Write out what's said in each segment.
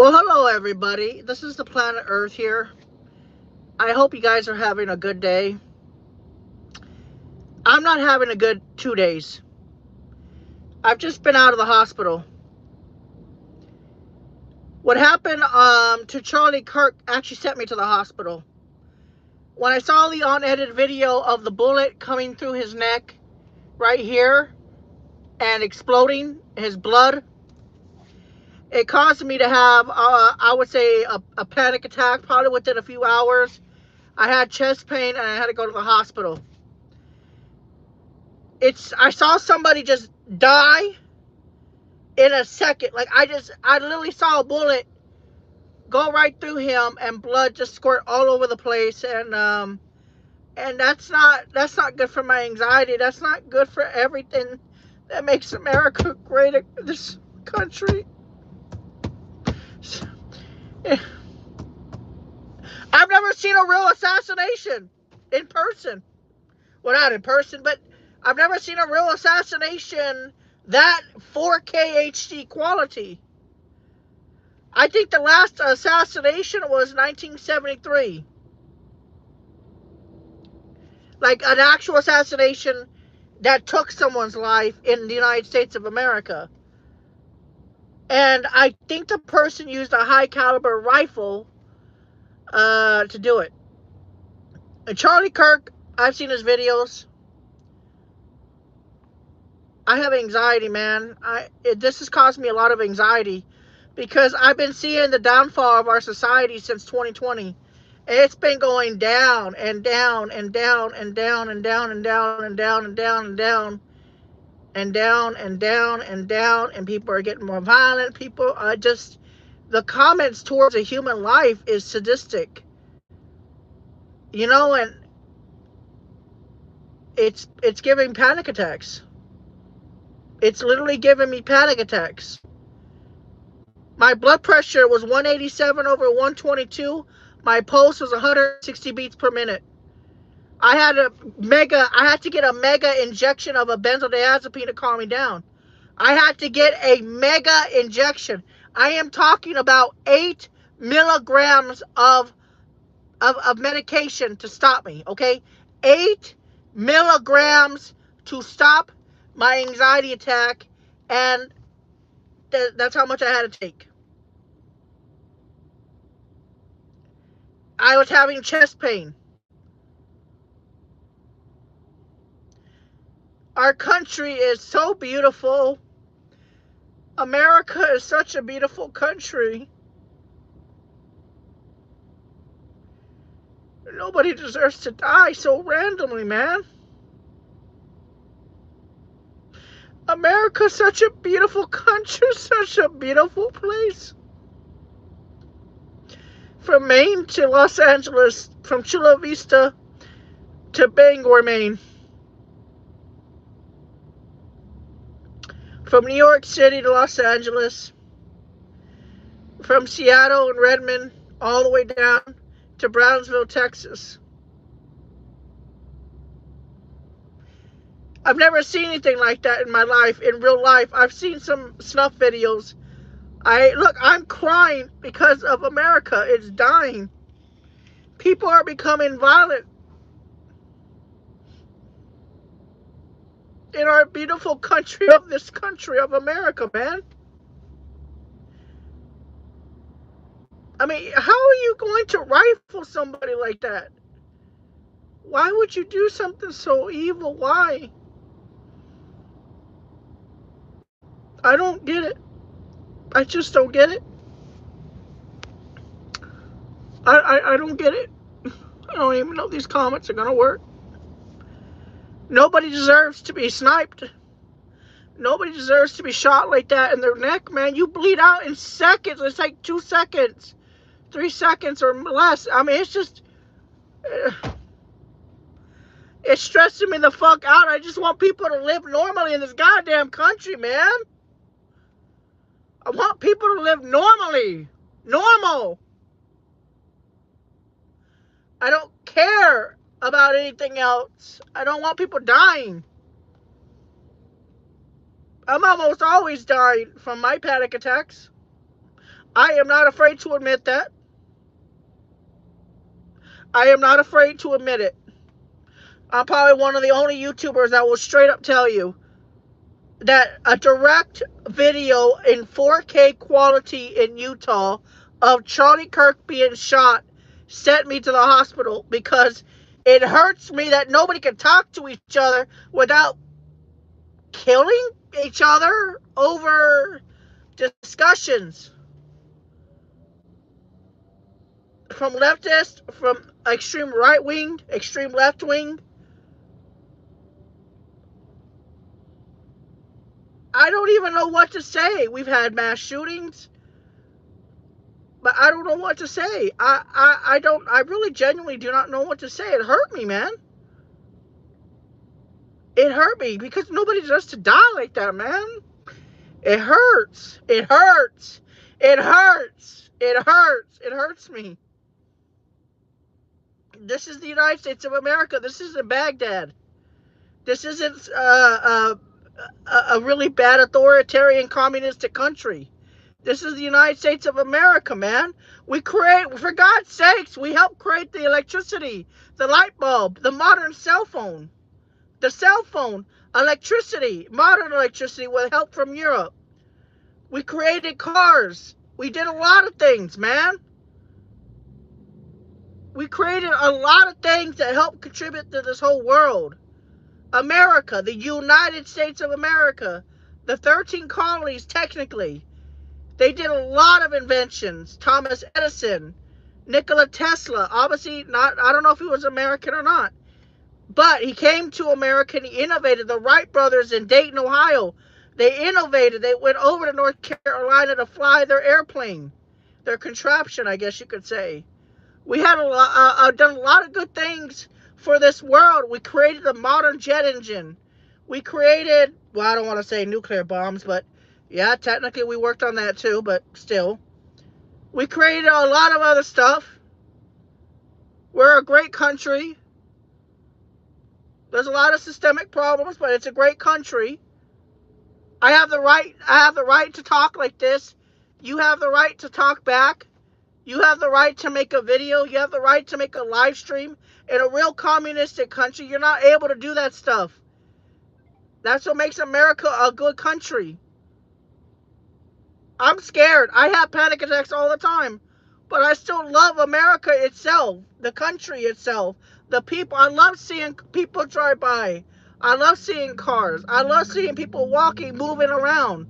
Well, hello everybody. This is the planet Earth here. I hope you guys are having a good day. I'm not having a good 2 days. I've just been out of the hospital. What happened to Charlie Kirk actually sent me to the hospital. When I saw the unedited video of the bullet coming through his neck right here and exploding his blood, it caused me to have, I would say, a panic attack probably within a few hours. I had chest pain and I had to go to the hospital. I saw somebody just die in a second. Like I literally saw a bullet go right through him and blood just squirt all over the place, and that's not good for my anxiety. That's not good for everything that makes America great, this country. I've never seen a real assassination in person. Well, not in person, but I've never seen a real assassination that 4K HD quality. I think the last assassination was 1973. Like an actual assassination that took someone's life in the United States of America. And I think the person used a high caliber rifle to do it. And Charlie Kirk, I've seen his videos. I have anxiety, man. This has caused me a lot of anxiety because I've been seeing the downfall of our society since 2020. It's been going down and down and down and down and down and down and down and down and down and down and down and down, and people are getting more violent. People are just, the comments towards a human life is sadistic, and it's giving panic attacks. It's literally giving me panic attacks. My blood pressure was 187 over 122. My pulse was 160 beats per minute. I had to get a mega injection of a benzodiazepine to calm me down. I had to get a mega injection. I am talking about 8 milligrams of medication to stop me, okay? 8 milligrams to stop my anxiety attack, and that's how much I had to take. I was having chest pain. Our country is so beautiful. America is such a beautiful country. Nobody deserves to die so randomly, man. America's such a beautiful country, such a beautiful place. From Maine to Los Angeles, from Chula Vista to Bangor, Maine. From New York City to Los Angeles. From Seattle and Redmond all the way down to Brownsville, Texas. I've never seen anything like that in my life, in real life. I've seen some snuff videos. I'm crying because of America. It's dying. People are becoming violent in our beautiful country, of this country of America, man. I mean, how are you going to rifle somebody like that? Why would you do something so evil? Why? I don't get it. I just don't get it. I don't get it. I don't even know if these comments are gonna work. Nobody deserves to be sniped. Nobody deserves to be shot like that in their neck, man. You bleed out in seconds. It's like 2 seconds, 3 seconds or less. I mean, it's just, it's stressing me the fuck out. I just want people to live normally in this goddamn country, man. I want people to live normally. Normal. I don't care about anything else. I don't want people dying. I'm almost always dying from my panic attacks. I am not afraid to admit that. I am not afraid to admit it. I'm probably one of the only YouTubers that will straight up tell you that a direct video in 4K quality in Utah of Charlie Kirk being shot sent me to the hospital because it hurts me that nobody can talk to each other without killing each other over discussions from leftist, from extreme right wing, extreme left wing. I don't even know what to say. We've had mass shootings, but I don't know what to say. I really genuinely do not know what to say. It hurt me, man. It hurt me because nobody deserves to die like that, man. It hurts. It hurts. It hurts. It hurts. It hurts me. This is the United States of America. This isn't Baghdad. This isn't a really bad authoritarian communistic country. This is the United States of America, man. We create, for God's sakes, we help create the electricity, the light bulb, the modern cell phone. The cell phone, electricity, modern electricity with help from Europe. We created cars. We did a lot of things, man. We created a lot of things that help contribute to this whole world. America, the United States of America, the 13 colonies, technically. They did a lot of inventions. Thomas Edison, Nikola Tesla, obviously not, I don't know if he was American or not, but he came to America and he innovated. The Wright brothers in Dayton, Ohio, they innovated. They went over to North Carolina to fly their airplane, their contraption, I guess you could say. We had done a lot of good things for this world. We created the modern jet engine. We created, well, I don't want to say nuclear bombs, but yeah, technically we worked on that too, but still. We created a lot of other stuff. We're a great country. There's a lot of systemic problems, but it's a great country. I have the right to talk like this. You have the right to talk back. You have the right to make a video. You have the right to make a live stream. In a real communistic country, you're not able to do that stuff. That's what makes America a good country. I'm scared. I have panic attacks all the time. But I still love America itself, the country itself, the people. I love seeing people drive by. I love seeing cars. I love seeing people walking, moving around.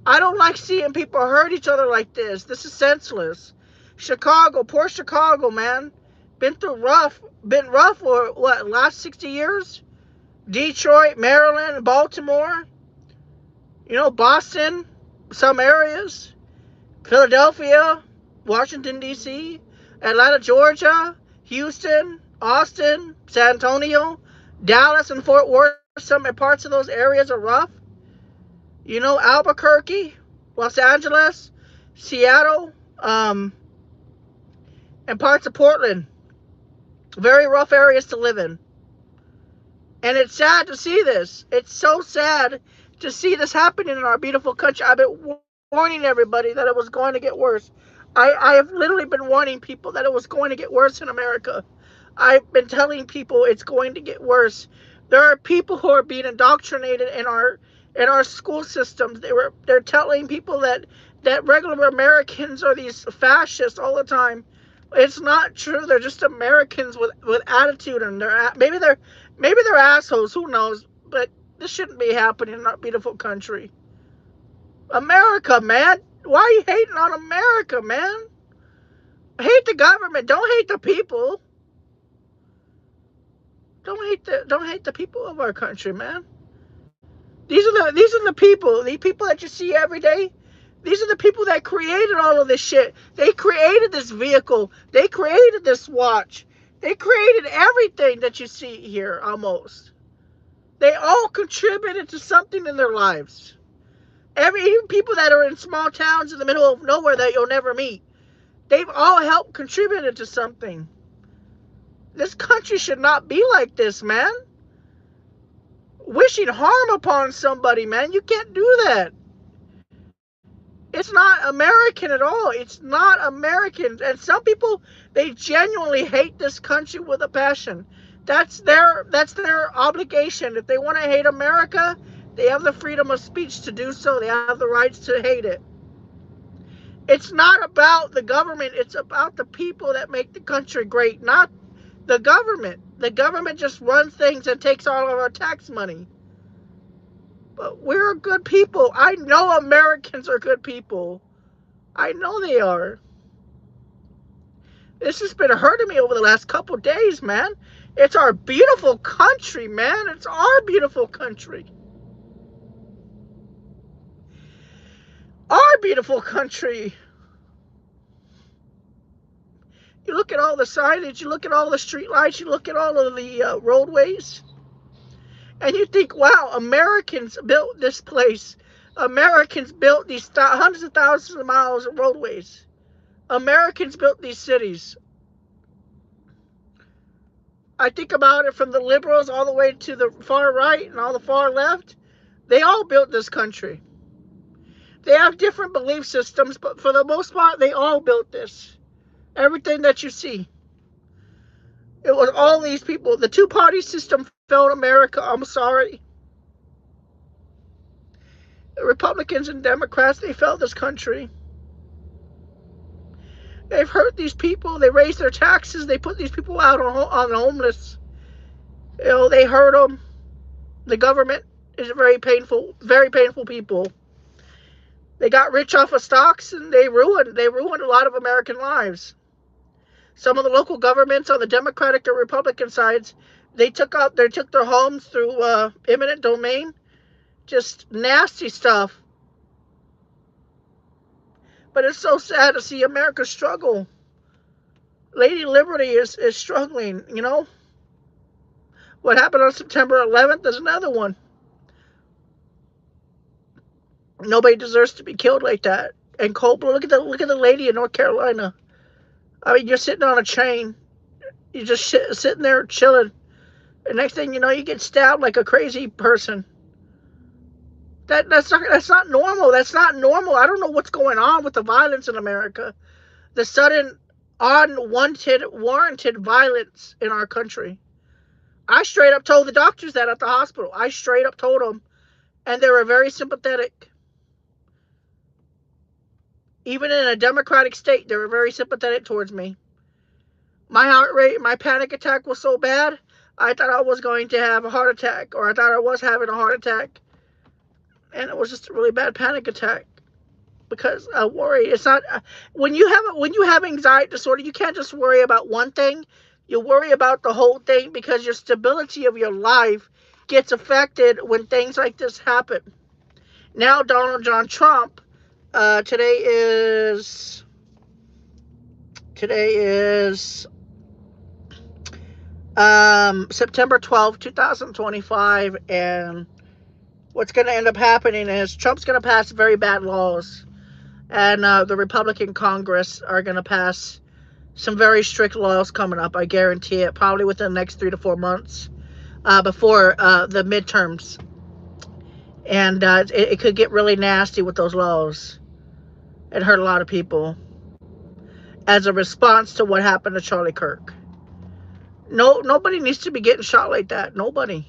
I don't like seeing people hurt each other like this. This is senseless. Chicago, poor Chicago, man. Been rough for what, last 60 years? Detroit, Maryland, Baltimore, Boston, some areas, Philadelphia, Washington, D.C., Atlanta, Georgia, Houston, Austin, San Antonio, Dallas, and Fort Worth. Some parts of those areas are rough. Albuquerque, Los Angeles, Seattle, and parts of Portland. Very rough areas to live in. And it's sad to see this. It's so sad to see this happening in our beautiful country. I've been warning everybody that it was going to get worse. I have literally been warning people that it was going to get worse in America. I've been telling people it's going to get worse. There are people who are being indoctrinated in our school systems. They're telling people that regular Americans are these fascists all the time. It's not true. They're just Americans with attitude, and maybe they're assholes. Who knows? But this shouldn't be happening in our beautiful country. America, man. Why are you hating on America, man? Hate the government. Don't hate the people. Don't hate the people of our country, man. These are the people that you see every day. These are the people that created all of this shit. They created this vehicle. They created this watch. They created everything that you see here, almost. They all contributed to something in their lives. Even people that are in small towns in the middle of nowhere that you'll never meet, they've all helped contributed to something. This country should not be like this, man. Wishing harm upon somebody, man. You can't do that. It's not American at all. It's not American. And some people, they genuinely hate this country with a passion. That's their obligation. If they want to hate America, they have the freedom of speech to do so. They have the rights to hate it. It's not about the government. It's about the people that make the country great, not the government. The government just runs things and takes all of our tax money. But we're good people. I know Americans are good people. I know they are. This has been hurting me over the last couple days, man. It's our beautiful country, man. It's our beautiful country. Our beautiful country. You look at all the signage, you look at all the street lights, you look at all of the roadways, and you think, wow, Americans built this place. Americans built these hundreds of thousands of miles of roadways. Americans built these cities. I think about it from the liberals all the way to the far right and all the far left. They all built this country. They have different belief systems, but for the most part, they all built this. Everything that you see. It was all these people. The two-party system failed America. I'm sorry. The Republicans and Democrats, they failed this country. They've hurt these people. They raised their taxes. They put these people out on homeless. You know, they hurt them. The government is very painful people. They got rich off of stocks, and they ruined a lot of American lives. Some of the local governments on the Democratic or Republican sides, they took their homes through eminent domain. Just nasty stuff. But it's so sad to see America struggle. Lady Liberty is struggling, you know. What happened on September 11th is another one. Nobody deserves to be killed like that. And cold blood. Look at the lady in North Carolina. I mean, you're sitting on a train. You're just sitting there chilling. And next thing you know, you get stabbed like a crazy person. That's not normal. That's not normal. I don't know what's going on with the violence in America. The sudden, unwanted, warranted violence in our country. I straight up told the doctors that at the hospital. I straight up told them. And they were very sympathetic. Even in a democratic state, they were very sympathetic towards me. My heart rate, my panic attack was so bad, I thought I was going to have a heart attack, or I thought I was having a heart attack. And it was just a really bad panic attack. Because I worry. It's not when you have anxiety disorder, you can't just worry about one thing. You worry about the whole thing, because your stability of your life gets affected when things like this happen. Now Donald John Trump, today is September 12th, 2025, and what's going to end up happening is Trump's going to pass very bad laws, and the Republican Congress are going to pass some very strict laws coming up. I guarantee it, probably within the next 3 to 4 months, before the midterms. And it could get really nasty with those laws. It hurt a lot of people as a response to what happened to Charlie Kirk. Nobody needs to be getting shot like that. Nobody.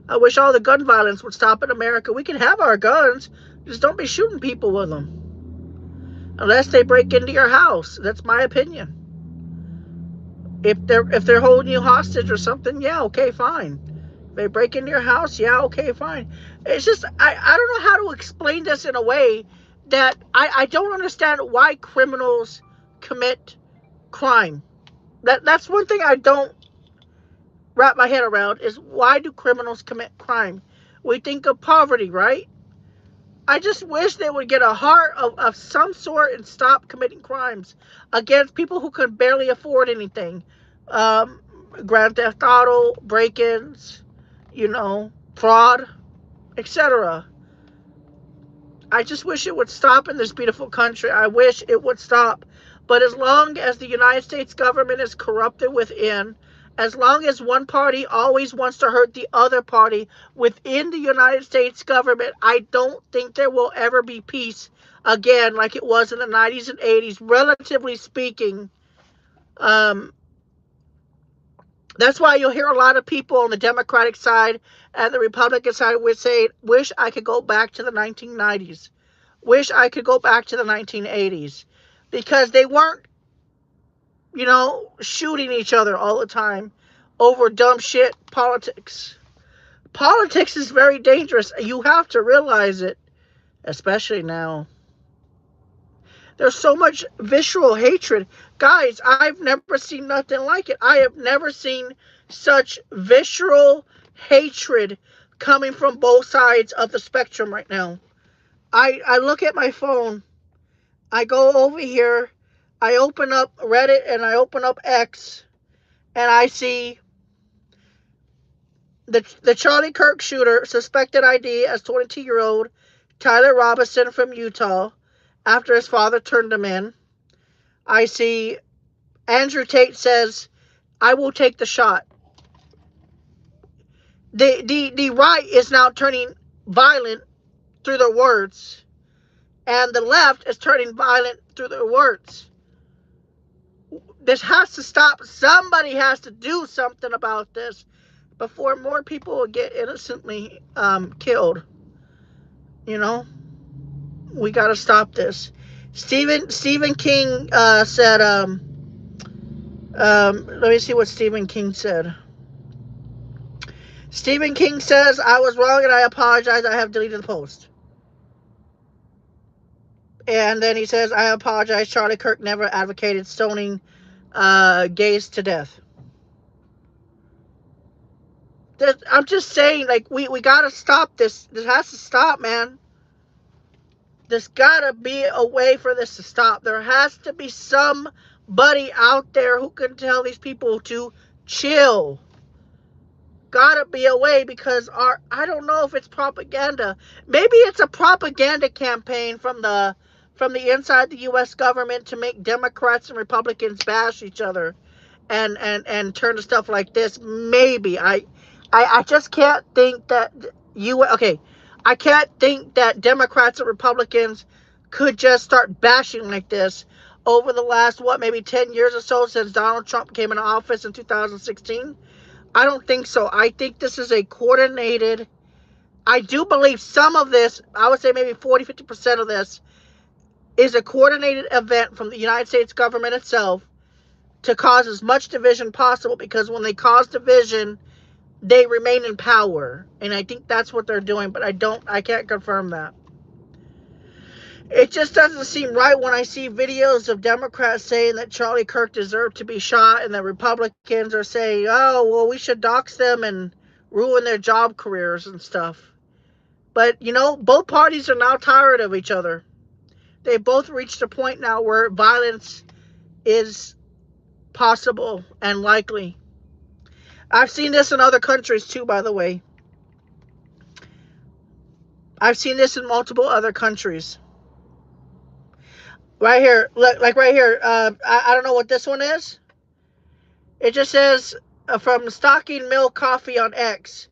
I wish all the gun violence would stop in America. We can have our guns, just don't be shooting people with them, unless they break into your house. That's my opinion. If they're holding you hostage or something, yeah, okay, fine. If they break into your house, yeah, okay, fine. It's just I don't know how to explain this in a way that I don't understand why criminals commit crime. That's one thing I don't wrap my head around, is why do criminals commit crime? We think of poverty, right? I just wish they would get a heart of some sort and stop committing crimes against people who can barely afford anything. Grand Theft Auto, break-ins, fraud, etc. I just wish it would stop in this beautiful country. I wish it would stop. But as long as the United States government is corrupted within, As long as one party always wants to hurt the other party within the United States government, I don't think there will ever be peace again like it was in the 90s and 80s, relatively speaking. Um, that's why you'll hear a lot of people on the Democratic side and the Republican side would say, wish I could go back to the 1990s. Wish I could go back to the 1980s. Because they weren't, shooting each other all the time over dumb shit politics. Politics is very dangerous. You have to realize it, especially now. There's so much visceral hatred. Guys, I've never seen nothing like it. I have never seen such visceral hatred coming from both sides of the spectrum right now. I look at my phone. I go over here. I open up Reddit and I open up X. And I see the Charlie Kirk shooter, suspected ID as 22-year-old Tyler Robinson from Utah, after his father turned him in. I see Andrew Tate says, I will take the shot. The right is now turning violent through their words, and the left is turning violent through their words. This has to stop. Somebody has to do something about this before more people will get innocently killed. We got to stop this. Stephen King said, let me see what Stephen King said. Stephen King says, I was wrong and I apologize. I have deleted the post. And then he says, I apologize. Charlie Kirk never advocated stoning gays to death. I'm just saying, like, we got to stop this. This has to stop, man. There's got to be a way for this to stop. There has to be somebody out there who can tell these people to chill. Gotta be a way, because I don't know if it's propaganda. Maybe it's a propaganda campaign from the inside the U.S. government to make Democrats and Republicans bash each other and turn to stuff like this. Maybe. I just can't think that I can't think that Democrats and Republicans could just start bashing like this over the last, maybe 10 years or so since Donald Trump came into office in 2016. I don't think so. I think this is a coordinated, I do believe some of this, I would say maybe 40-50% of this, is a coordinated event from the United States government itself to cause as much division possible, because when they cause division, they remain in power. And I think that's what they're doing, but I can't confirm that. It just doesn't seem right when I see videos of Democrats saying that Charlie Kirk deserved to be shot, and the Republicans are saying, oh, well, we should dox them and ruin their job careers and stuff. But, both parties are now tired of each other. They both reached a point now where violence is possible and likely. I've seen this in other countries too, by the way. I've seen this in multiple other countries. Right here, like right here, I don't know what this one is. It just says, from Stocking Mill Coffee on X,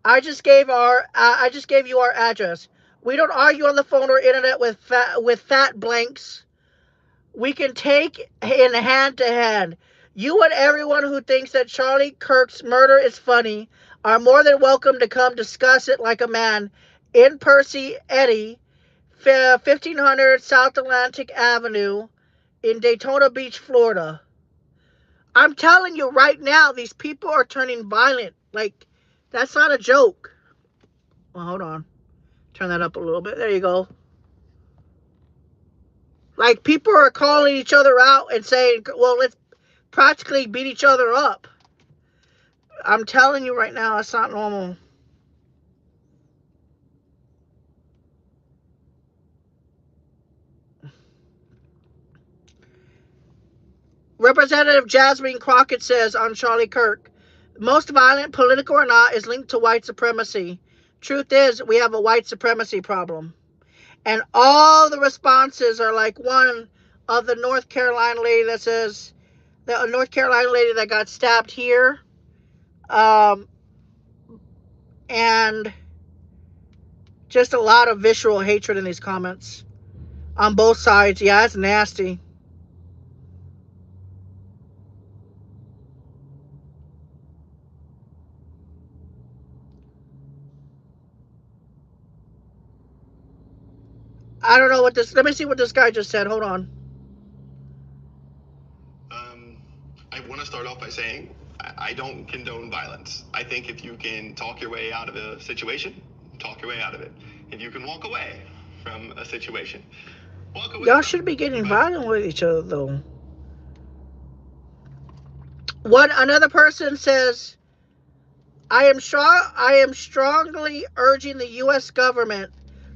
I just gave you our address. We don't argue on the phone or internet with fat blanks. We can take in hand to hand. You and everyone who thinks that Charlie Kirk's murder is funny are more than welcome to come discuss it like a man in Percy Eddy, 1500 South Atlantic Avenue in Daytona Beach, Florida. I'm telling you right now, these people are turning violent. Like, that's not a joke. Well, hold on. Turn that up a little bit. There you go. Like, people are calling each other out and saying, well, let's practically beat each other up. I'm telling you right now, it's not normal. Representative Jasmine Crockett says on Charlie Kirk, most violent, political or not, is linked to white supremacy. Truth is, we have a white supremacy problem. And all the responses are like one of the North Carolina lady that says, The North Carolina lady that got stabbed here. Um, and just a lot of visceral hatred in these comments on both sides. Yeah, it's nasty. I don't know what this. Let me see what this guy just said. Hold on. I want to start off by saying I don't condone violence. I think if you can talk your way out of a situation, talk your way out of it. If you can walk away from a situation, walk away. Y'all shouldn't be getting violent with each other, though. What another person says, I am strongly urging the U.S. government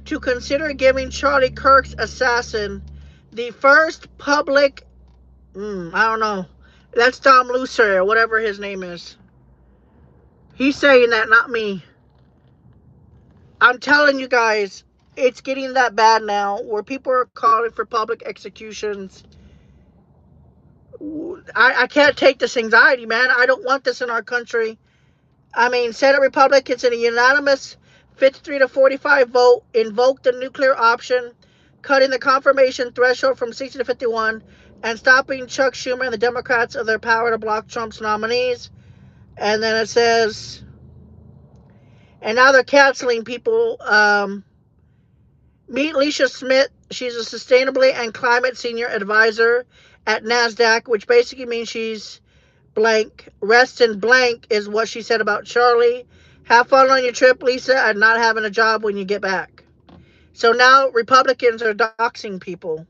to consider giving Charlie Kirk's assassin the first public. I don't know. That's Tom Lucer or whatever his name is. He's saying that, not me. I'm telling you guys, it's getting that bad now where people are calling for public executions. I can't take this anxiety, man. I don't want this in our country. I mean, Senate Republicans in a unanimous 53 to 45 vote invoked the nuclear option, cutting the confirmation threshold from 60 to 51 and stopping Chuck Schumer and the Democrats of their power to block Trump's nominees. And then it says, and now they're canceling people. Meet Leisha Smith. She's a sustainability and climate senior advisor at NASDAQ, which basically means she's blank. Rest in blank is what she said about Charlie. Have fun on your trip, Lisa, and not having a job when you get back. So now Republicans are doxing people.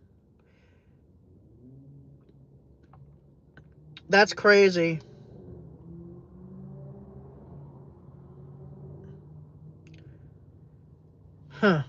That's crazy. Huh.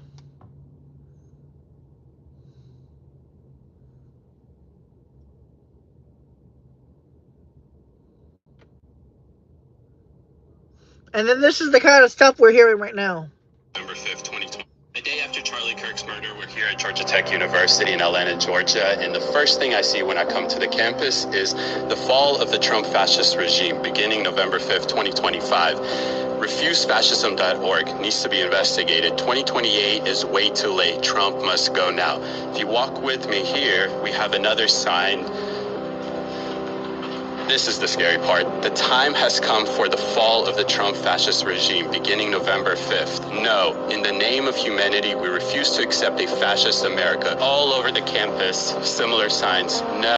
And then this is the kind of stuff we're hearing right now. November 5th, 2020. The day after Charlie Kirk's murder, we're here at Georgia Tech University in Atlanta, Georgia, and the first thing I see when I come to the campus is the fall of the Trump fascist regime, beginning November 5th, 2025. RefuseFascism.org needs to be investigated. 2028 is way too late. Trump must go now. If you walk with me here, we have another sign. This is the scary part. The time has come for the fall of the Trump fascist regime, beginning November 5th. No, in the name of humanity, we refuse to accept a fascist America. All over the campus, similar signs. No.